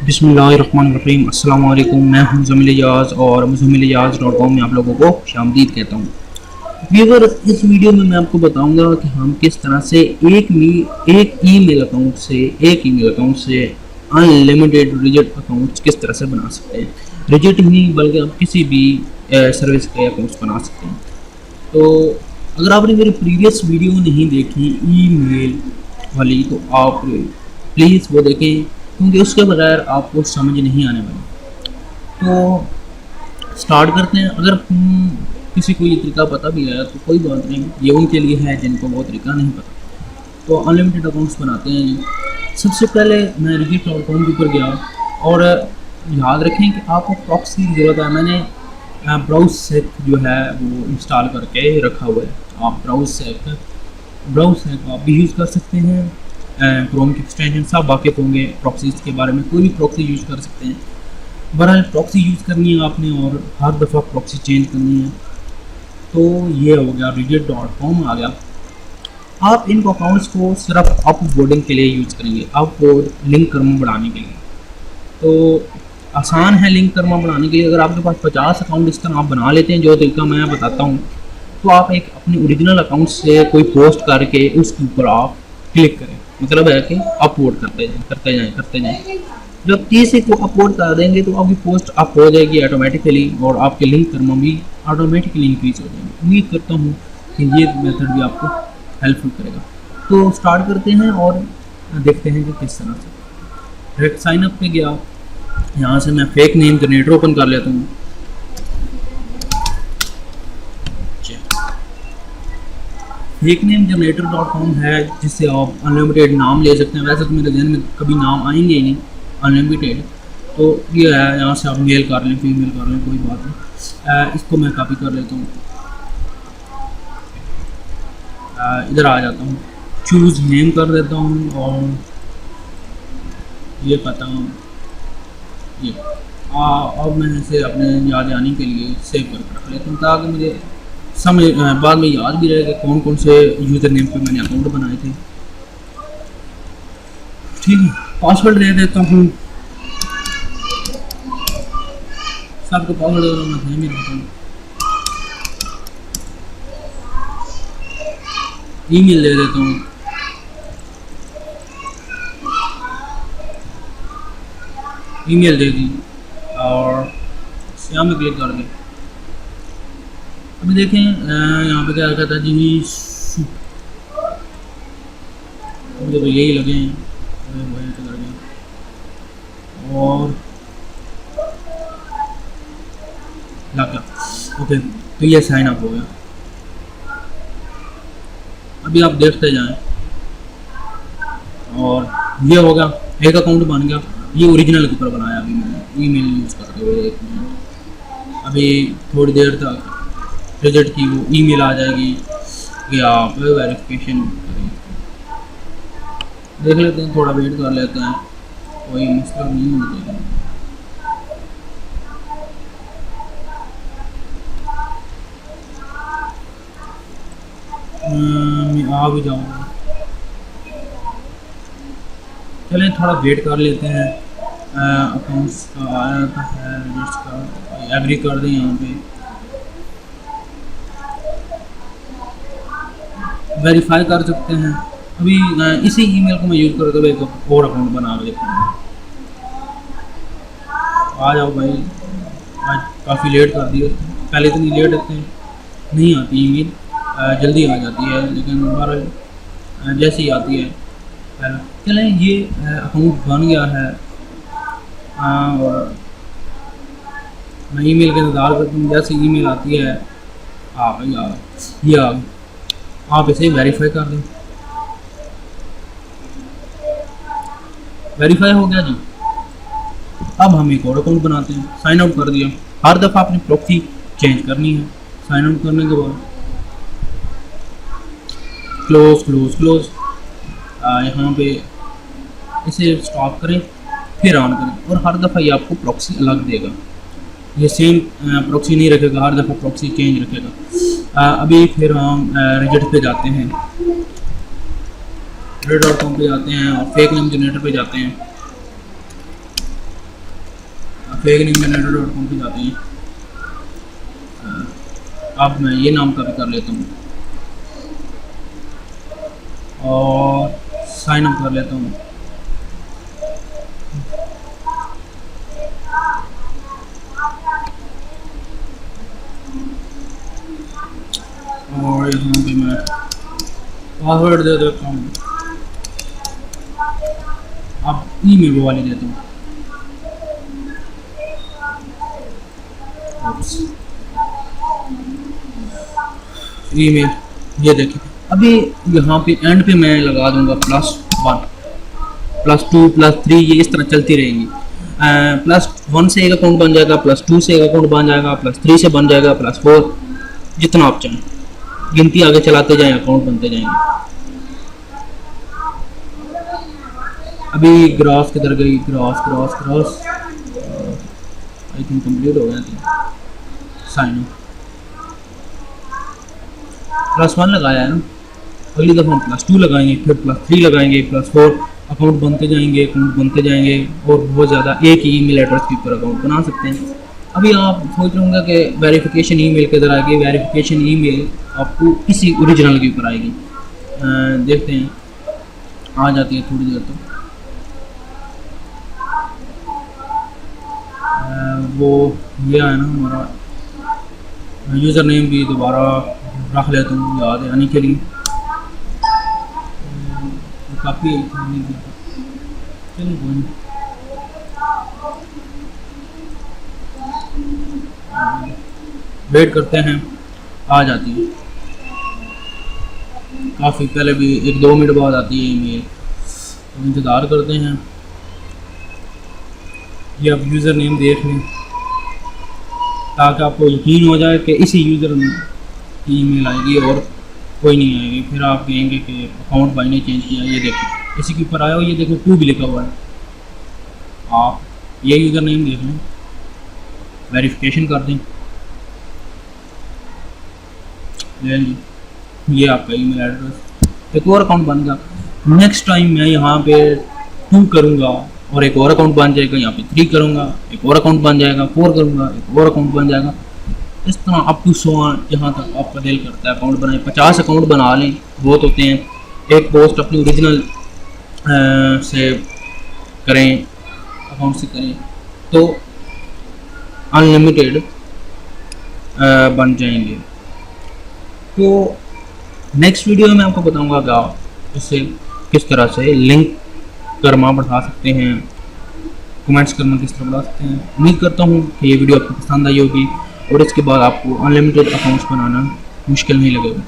बिस्मिल्लाहिर्रहमानिर्रहीम। अस्सलाम वालेकुम। मैं हूं ज़मील इजाज़ और ज़मीलिजाज़.com में आप लोगों को खुशामदीद कहता हूं। व्यूअर, इस वीडियो में मैं आपको बताऊंगा कि हम किस तरह से एक ईमेल अकाउंट से अनलिमिटेड रिजेक्ट अकाउंट्स किस तरह से बना सकते हैं। रिजेक्ट ही नहीं बल्कि आप किसी भी सर्विस के अकाउंट्स बना सकते हैं। तो अगर आपने मेरी प्रीवियस वीडियो नहीं देखी ईमेल वाली तो आप प्लीज़ वो देखें, क्योंकि उसके बगैर आपको समझ नहीं आने वाली। तो स्टार्ट करते हैं। अगर किसी को ये तरीका पता भी है तो कोई बात नहीं, ये उनके लिए है जिनको वो तरीका नहीं पता। तो अनलिमिटेड अकाउंट्स बनाते हैं। सबसे पहले मैं रिजिट.com के ऊपर गया और याद रखें कि आपको प्रॉक्सी की ज़रूरत है। मैंने ब्राउज़सेक जो है वो इंस्टॉल करके रखा हुआ है। आप ब्राउज़सेक आप भी यूज़ कर सकते हैं। क्रोम की एक्सटेंशन सब वाकिफ़ होंगे प्रॉक्सीज़ के बारे में, कोई भी प्रॉक्सी यूज़ कर सकते हैं। बहरहाल प्रॉक्सी यूज़ करनी है आपने और हर दफ़ा प्रॉक्सी चेंज करनी है। तो ये हो गया, रिजिट.com आ गया। आप इन अकाउंट्स को सिर्फ अपबोर्डिंग के लिए यूज़ करेंगे, अपबोर्ड लिंक कर्म बढ़ाने के लिए। तो आसान है लिंक कर्म बढ़ाने के लिए। अगर आपके पास 50 अकाउंट इस तरह आप बना लेते हैं जो तरीका मैं बताता हूँ, तो आप एक अपने ओरिजिनल अकाउंट से कोई पोस्ट करके उसके ऊपर आप क्लिक करें। मतलब है कि अपलोड करते जाएं। जब 30 को अपलोड कर देंगे तो आपकी पोस्ट अप हो जाएगी ऑटोमेटिकली और आपके लिंक कर्म भी ऑटोमेटिकली इंक्रीज हो जाएंगे। उम्मीद करता हूँ कि ये मेथड भी आपको हेल्पफुल करेगा। तो स्टार्ट करते हैं और देखते हैं कि किस तरह से। डायरेक्ट साइन अप पे गया, यहाँ से मैं फेक नेम जनरेटर ओपन कर लेता हूँ। फेक नेम जनरेटर.com है जिससे आप अनलिमिटेड नाम ले सकते हैं। वैसे तो मेरे जहन में कभी नाम आएंगे ही नहीं अनलिमिटेड। तो ये है, यहाँ से आप मेल कर लें, फीमेल कर लें, कोई बात नहीं। इसको मैं कॉपी कर लेता हूँ, इधर आ जाता हूँ, चूज़ नेम कर देता हूँ और ये कहता हूँ ये। अब मैं इसे अपने याद आने के लिए सेव करके रख लेता हूँ ताकि मुझे समझ बाद में याद भी रहेगा कौन कौन से यूज़र नेम पे मैंने अकाउंट बनाए थे। ठीक है, पासवर्ड दे देता हूँ। सबको पासवर्ड मैं ध्यान में रखता हूँ। ईमेल दे देता हूँ। ईमेल दे दी और यहाँ में क्लिक कर दें। अभी देखें यहाँ पे क्या कहता है जी, मुझे तो यही लगे हैं और लग गया। ओके, तो ये साइन अप हो गया। अभी आप देखते जाएं और ये हो गया, एक अकाउंट बन गया। ये ओरिजिनल के ऊपर बनाया अभी मैंने ईमेल यूज़ करते हुए। अभी थोड़ी देर तक रिजल्ट की वो ईमेल आ जाएगी कि आप वेरिफिकेशन करें। देख लेते हैं, थोड़ा वेट कर लेते हैं, कोई मसला नहीं होना चाहिए। मैं आ भी जाऊँगा, चलें थोड़ा वेट कर लेते हैं। अकाउंट्स का आया है, रिजल्ट्स का एग्री कर दें। यहाँ पे वेरीफाई कर सकते हैं। अभी इसी ईमेल को मैं यूज़ करते हुए एक और अकाउंट बना लेता हूँ। आ जाओ भाई, आज काफ़ी लेट कर दिया। पहले इतनी लेट नहीं आती ईमेल, जल्दी आ जाती है, लेकिन बहरहाल जैसे ही आती है। चलें, ये अकाउंट बन गया है और मैं ईमेल का इंतज़ार करता हूँ। जैसे ईमेल आती है ये आ, आप इसे वेरीफाई कर दें। वेरीफाई हो गया जी। अब हम एक और अकाउंट बनाते हैं। साइन आउट कर दिया। हर दफ़ा अपनी प्रॉक्सी चेंज करनी है। साइन आउट करने के बाद क्लोज यहाँ पे इसे स्टॉप करें, फिर ऑन करें और हर दफ़ा ये आपको प्रॉक्सी अलग देगा। ये सेम प्रॉक्सी नहीं रखेगा, हर दफ़ा प्रॉक्सी चेंज रखेगा। अभी फिर हम रिजल्ट पे जाते हैं, रिजल्ट.com पे जाते हैं और फेक नेम जनरेटर पे जाते हैं। Fake name generator dot com पे जाते हैं। अब मैं ये नाम का भी कर लेता हूँ और साइन अप कर लेता हूँ। और यहाँ पे मैं पासवर्ड दे देता हूँ। अब ईमेल वाले देता हूँ। ईमेल ये देखिए, अभी यहाँ पे एंड पे मैं लगा दूंगा +1 +2 +3, ये इस तरह चलती रहेंगी। +1 से एक अकाउंट बन जाएगा, +2 से एक अकाउंट बन जाएगा, +3 से बन जाएगा, +4, जितना आप चाहें गिनती आगे चलाते जाएं, अकाउंट बनते जाएंगे। अभी ग्राफ किधर गई, ग्राफ आई थिंक कंप्लीट हो गया था। साइन +1 लगाया है ना, अगली दफ़ा हम +2 लगाएंगे, फिर +3 लगाएंगे, +4, अकाउंट बनते जाएंगे, और बहुत ज़्यादा एक ही ईमेल एड्रेस के ऊपर अकाउंट बना सकते हैं। अभी आप सोच रहे होंगे कि वेरिफिकेशन ईमेल किधर आएगी। वेरिफिकेशन ईमेल आपको इसी ओरिजिनल के ऊपर आएगी। देखते हैं, आ जाती है थोड़ी देर तक। वो ये है ना हमारा यूज़र नेम भी दोबारा रख लेता हूँ याद आने के लिए। काफ़ी चलिए कोई नहीं, वेट करते हैं, आ जाती है। काफ़ी पहले भी 1-2 मिनट बाद आती है ईमेल, तो इंतज़ार करते हैं। ये आप यूज़र नेम देख लें ताकि आपको यकीन हो जाए कि इसी यूज़र की ईमेल आएगी और कोई नहीं आएगी। फिर आप कहेंगे कि अकाउंट भाई ने चेंज किया। ये देखो इसी के ऊपर आया हो, ये देखो 2 भी लिखा हुआ है। आप ये यूज़र नेम देख लें, वेरिफिकेशन कर दें, ये आपका ईमेल एड्रेस, एक और अकाउंट बन गया। नेक्स्ट टाइम मैं यहाँ पे 2 करूँगा और एक और अकाउंट बन जाएगा, यहाँ पे 3 करूँगा, एक और अकाउंट बन जाएगा, 4 करूँगा, एक और अकाउंट बन जाएगा। इस तरह अप टू 100 जहाँ तक आपका दिल करता है अकाउंट बनाएं। 50 अकाउंट बना लें, बहुत होते हैं। एक पोस्ट अपनी ओरिजिनल से करें, अकाउंट से करें तो अनलिमिटेड बन जाएंगे। तो नेक्स्ट वीडियो में मैं आपको बताऊंगा कि आप इससे किस तरह से लिंक करना बढ़ा सकते हैं, कमेंट्स करना किस तरह बढ़ा सकते हैं। उम्मीद करता हूँ कि ये वीडियो आपको पसंद आई होगी और इसके बाद आपको अनलिमिटेड अकाउंट्स बनाना मुश्किल नहीं लगेगा।